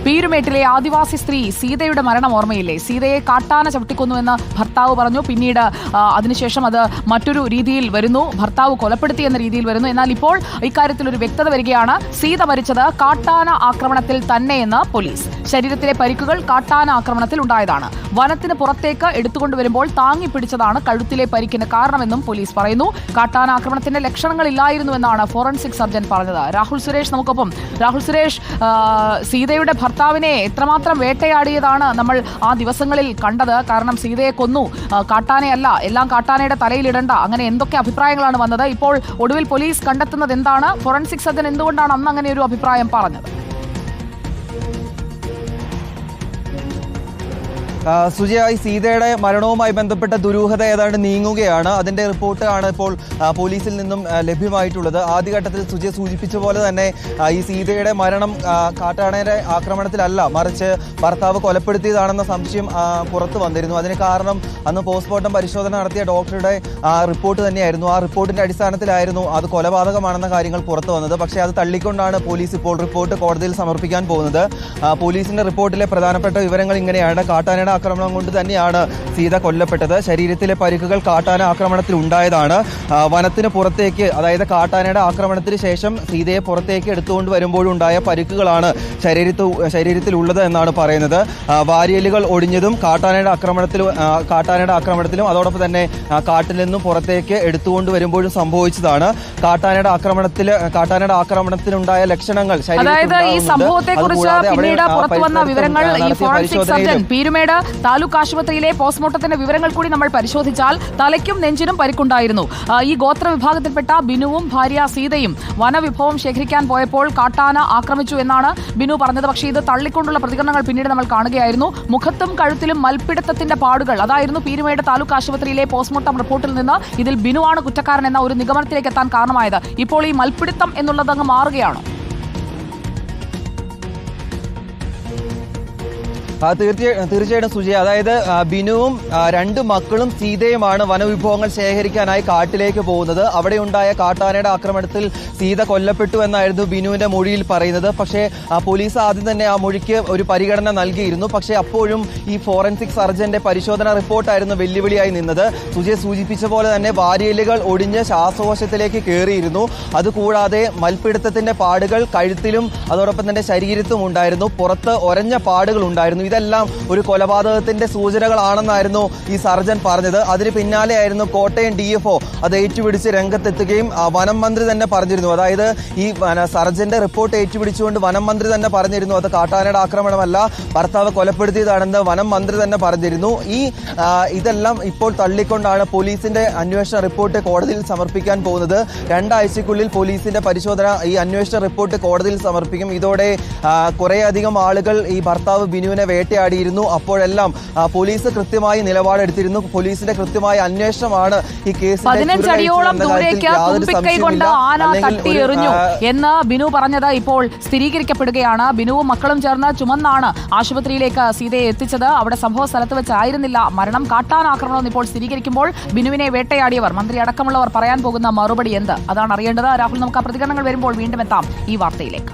പീരുമേട്ടിലെ ആദിവാസി സ്ത്രീ സീതയുടെ മരണം ഓർമ്മയില്ലേ? സീതയെ കാട്ടാന ചവിട്ടിക്കൊന്നുവെന്ന് ഭർത്താവ് പറഞ്ഞു. പിന്നീട് അതിനുശേഷം അത് മറ്റൊരു രീതിയിൽ വരുന്നു, ഭർത്താവ് കൊലപ്പെടുത്തി എന്ന രീതിയിൽ വരുന്നു. എന്നാൽ ഇപ്പോൾ ഇക്കാര്യത്തിൽ ഒരു വ്യക്തത വരികയാണ്. സീത മരിച്ചത് കാട്ടാന ആക്രമണത്തിൽ തന്നെയെന്ന് പോലീസ്. ശരീരത്തിലെ പരിക്കുകൾ കാട്ടാന ആക്രമണത്തിൽ ഉണ്ടായതാണ്. വനത്തിന് പുറത്തേക്ക് എടുത്തുകൊണ്ടുവരുമ്പോൾ താങ്ങി പിടിച്ചതാണ് കഴുത്തിലെ പരിക്കിന് കാരണമെന്നും പോലീസ് പറയുന്നു. കാട്ടാന ആക്രമണത്തിന്റെ ലക്ഷണങ്ങളില്ലായിരുന്നുവെന്നാണ് ഫോറൻസിക് സർജൻ പറഞ്ഞത്. രാഹുൽ സുരേഷ് നമുക്കൊപ്പം. രാഹുൽ സുരേഷ്, സീതയുടെ ഭർത്താവിനെ എത്രമാത്രം വേട്ടയാടിയതാണ് നമ്മൾ ആ ദിവസങ്ങളിൽ കണ്ടത്. കാരണം സീതയെ കൊന്നു, കാട്ടാനയല്ല, എല്ലാം കാട്ടാനയുടെ തലയിലിടണ്ട, അങ്ങനെ എന്തൊക്കെ അഭിപ്രായങ്ങളാണ് വന്നത്. ഇപ്പോൾ ഒടുവിൽ പോലീസ് കണ്ടെത്തുന്നത് എന്താണ്? ഫോറൻസിക് സർജൻ എന്തുകൊണ്ടാണ് അന്ന് അങ്ങനെ ഒരു അഭിപ്രായം പറഞ്ഞത്? സുജയായി സീതയുടെ മരണവുമായി ബന്ധപ്പെട്ട ദുരൂഹത ഏതാണ്ട് നീങ്ങുകയാണ്. അതിന്റെ റിപ്പോർട്ടാണ് ഇപ്പോൾ പോലീസിൽ നിന്നും ലഭ്യമായിട്ടുള്ളത്. ആദ്യഘട്ടത്തിൽ സുജയ സൂചിപ്പിച്ച പോലെ തന്നെ ഈ സീതയുടെ മരണം കാട്ടാനയുടെ ആക്രമണത്തിലല്ല, മറിച്ച് ഭർത്താവ് കൊലപ്പെടുത്തിയതാണെന്ന സംശയം പുറത്തു വന്നിരുന്നു. അതിന് കാരണം അന്ന് പോസ്റ്റ്മോർട്ടം പരിശോധന നടത്തിയ ഡോക്ടറുടെ റിപ്പോർട്ട് തന്നെയായിരുന്നു. ആ റിപ്പോർട്ടിന്റെ അടിസ്ഥാനത്തിലായിരുന്നു അത് കൊലപാതകമാണെന്ന കാര്യങ്ങൾ പുറത്തു വന്നത്. പക്ഷേ അത് തള്ളിക്കൊണ്ടാണ് പോലീസ് ഇപ്പോൾ റിപ്പോർട്ട് കോടതിയിൽ സമർപ്പിക്കാൻ പോകുന്നത്. പോലീസിന്റെ റിപ്പോർട്ടിലെ പ്രധാനപ്പെട്ട വിവരങ്ങൾ ഇങ്ങനെയാണ്. കാട്ടാനയുടെ ആക്രമണം കൊണ്ട് തന്നെയാണ് സീത കൊല്ലപ്പെട്ടത്. ശരീരത്തിലെ പരിക്കുകൾ കാട്ടാന ആക്രമണത്തിൽ ഉണ്ടായതാണ്. വനത്തിന് പുറത്തേക്ക്, അതായത് കാട്ടാനയുടെ ആക്രമണത്തിന് ശേഷം സീതയെ പുറത്തേക്ക് എടുത്തുകൊണ്ട് വരുമ്പോഴുണ്ടായ പരിക്കുകളാണ് ശരീരത്തിലുള്ളത് എന്നാണ് പറയുന്നത്. വാരിയലുകൾ ഒടിഞ്ഞതും കാട്ടാനയുടെ ആക്രമണത്തിലും അതോടൊപ്പം തന്നെ കാട്ടിൽ നിന്നും പുറത്തേക്ക് എടുത്തുകൊണ്ട് വരുമ്പോഴും സംഭവിച്ചതാണ്. കാട്ടാനയുടെ ആക്രമണത്തിലുണ്ടായ ലക്ഷണങ്ങൾ പീരുമേട് താലൂക്ക് ആശുപത്രിയിലെ പോസ്റ്റ്മോർട്ടത്തിന്റെ വിവരങ്ങൾ കൂടി നമ്മൾ പരിശോധിച്ചാൽ തലയ്ക്കും നെഞ്ചിനും പരിക്കുണ്ടായിരുന്നു. ഈ ഗോത്ര വിഭാഗത്തിൽപ്പെട്ട ബിനുവും ഭാര്യ സീതയും വനവിഭവം ശേഖരിക്കാൻ പോയപ്പോൾ കാട്ടാന ആക്രമിച്ചു എന്നാണ് ബിനു പറഞ്ഞത്. പക്ഷേ ഇത് തള്ളിക്കൊണ്ടുള്ള പ്രതികരണങ്ങൾ പിന്നീട് നമ്മൾ കാണുകയായിരുന്നു. മുഖത്തും കഴുത്തിലും മൽപ്പിടുത്തത്തിന്റെ പാടുകൾ, അതായിരുന്നു പീരുമേട് താലൂക്ക് ആശുപത്രിയിലെ പോസ്റ്റ്മോർട്ടം റിപ്പോർട്ടിൽ നിന്ന് ഇതിൽ ബിനുവാണ് കുറ്റക്കാരൻ എന്ന ഒരു നിഗമനത്തിലേക്ക് എത്താൻ കാരണമായത്. ഇപ്പോൾ ഈ മൽപ്പിടുത്തം എന്നുള്ളത് അങ്ങ് മാറുകയാണോ? തീർച്ചയായിട്ടും സുജയ, അതായത് ബിനുവും രണ്ട് മക്കളും സീതയുമാണ് വനവിഭവങ്ങൾ ശേഖരിക്കാനായി കാട്ടിലേക്ക് പോകുന്നത്. അവിടെ ഉണ്ടായ കാട്ടാനയുടെ ആക്രമണത്തിൽ സീത കൊല്ലപ്പെട്ടു എന്നായിരുന്നു ബിനുവിന്റെ മൊഴിയിൽ പറയുന്നത്. പക്ഷേ പോലീസ് ആദ്യം തന്നെ ആ മൊഴിക്ക് ഒരു പരിഗണന നൽകിയിരുന്നു. പക്ഷേ അപ്പോഴും ഈ ഫോറൻസിക് സർജന്റെ പരിശോധന റിപ്പോർട്ടായിരുന്നു വെല്ലുവിളിയായി നിന്നത്. സുജയ സൂചിപ്പിച്ച പോലെ തന്നെ വാരിയലുകൾ ഒടിഞ്ഞ് ശ്വാസകോശത്തിലേക്ക് കയറിയിരുന്നു. അതുകൂടാതെ മൽപ്പിടുത്തത്തിന്റെ പാടുകൾ കഴുത്തിലും അതോടൊപ്പം തന്നെ ശരീരത്തും ഉണ്ടായിരുന്നു. പുറത്ത് ഒരഞ്ഞ പാടുകൾ ഉണ്ടായിരുന്നു. ഇതെല്ലാം ഒരു കൊലപാതകത്തിന്റെ സൂചനകളാണെന്നായിരുന്നു ഈ സർജൻ പറഞ്ഞത്. അതിന് പിന്നാലെയായിരുന്നു കോട്ടയം DFO അത് ഏറ്റുപിടിച്ച് രംഗത്തെത്തുകയും വനം മന്ത്രി തന്നെ പറഞ്ഞിരുന്നു. അതായത് ഈ സർജന്റെ റിപ്പോർട്ട് ഏറ്റുപിടിച്ചുകൊണ്ട് വനം മന്ത്രി തന്നെ പറഞ്ഞിരുന്നു അത് കാട്ടാനയുടെ ആക്രമണമല്ല, ഭർത്താവ് കൊലപ്പെടുത്തിയതാണെന്ന് വനം മന്ത്രി തന്നെ പറഞ്ഞിരുന്നു. ഇതെല്ലാം ഇപ്പോൾ തള്ളിക്കൊണ്ടാണ് പോലീസിന്റെ അന്വേഷണ റിപ്പോർട്ട് കോടതിയിൽ സമർപ്പിക്കാൻ പോകുന്നത്. 2 ആഴ്ചയ്ക്കുള്ളിൽ പോലീസിന്റെ പരിശോധന ഈ അന്വേഷണ റിപ്പോർട്ട് കോടതിയിൽ സമർപ്പിക്കും. ഇതോടെ കുറേയധികം ആളുകൾ ഈ ഭർത്താവ് ബിനുവിനെ വേട്ടയാടിയിരുന്നു. അപ്പോഴെല്ലാം പോലീസ് കൃത്യമായി നിലപാടെടുത്തിരുന്നു. പോലീസിന്റെ കൃത്യമായ അന്വേഷണമാണ് ഈ കേസിൽ 15 അടിയോളം ദൂരേക്ക് തുമ്പിക്കൈ കൊണ്ട് ആന തട്ടിയെറിഞ്ഞു എന്ന് ബിനു പറഞ്ഞത് ഇപ്പോൾ സ്ഥിരീകരിക്കപ്പെടുകയാണ്. ബിനുവും മക്കളും ചേർന്ന് ചുമന്നാണ് ആശുപത്രിയിലേക്ക് സീതയെ എത്തിച്ചത്. അവിടെ സംഭവ സ്ഥലത്ത് വെച്ചായിരുന്നില്ല മരണം, കാട്ടാനാക്രമണമെന്ന് ഇപ്പോൾ സ്ഥിരീകരിക്കുമ്പോൾ ബിനുവിനെ വേട്ടയാടിയവർ, മന്ത്രി അടക്കമുള്ളവർ പറയാൻ പോകുന്ന മറുപടി എന്ത്? അതാണ് അറിയേണ്ടത്. രാഹുൽ, നമുക്ക് ആ പ്രതികരണങ്ങൾ വരുമ്പോൾ വീണ്ടും എത്താം ഈ വാർത്തയിലേക്ക്.